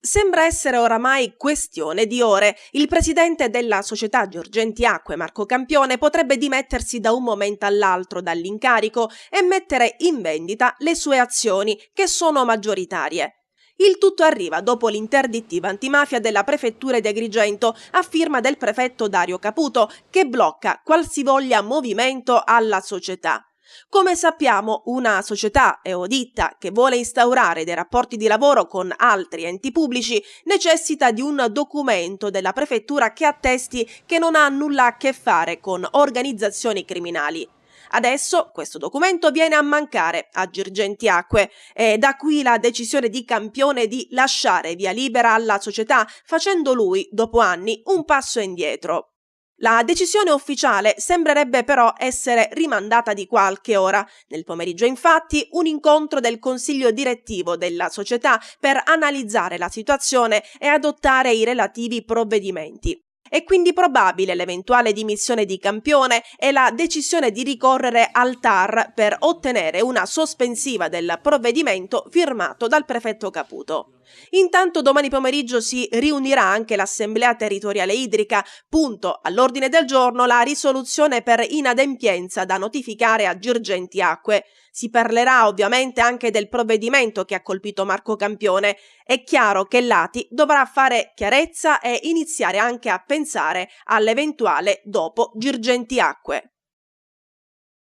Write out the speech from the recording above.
Sembra essere oramai questione di ore. Il presidente della società Girgenti Acque, Marco Campione, potrebbe dimettersi da un momento all'altro dall'incarico e mettere in vendita le sue azioni, che sono maggioritarie. Il tutto arriva dopo l'interdittiva antimafia della prefettura di Agrigento a firma del prefetto Dario Caputo, che blocca qualsivoglia movimento alla società. Come sappiamo, una società o ditta che vuole instaurare dei rapporti di lavoro con altri enti pubblici necessita di un documento della prefettura che attesti che non ha nulla a che fare con organizzazioni criminali. Adesso questo documento viene a mancare a Girgenti Acque e da qui la decisione di Campione di lasciare via libera alla società, facendo lui, dopo anni, un passo indietro. La decisione ufficiale sembrerebbe però essere rimandata di qualche ora. Nel pomeriggio, infatti, un incontro del consiglio direttivo della società per analizzare la situazione e adottare i relativi provvedimenti. È quindi probabile l'eventuale dimissione di Campione e la decisione di ricorrere al TAR per ottenere una sospensiva del provvedimento firmato dal prefetto Caputo. Intanto domani pomeriggio si riunirà anche l'Assemblea territoriale idrica, punto all'ordine del giorno la risoluzione per inadempienza da notificare a Girgenti Acque. Si parlerà ovviamente anche del provvedimento che ha colpito Marco Campione. È chiaro che l'ATI dovrà fare chiarezza e iniziare anche a pensare all'eventuale dopo Girgenti Acque.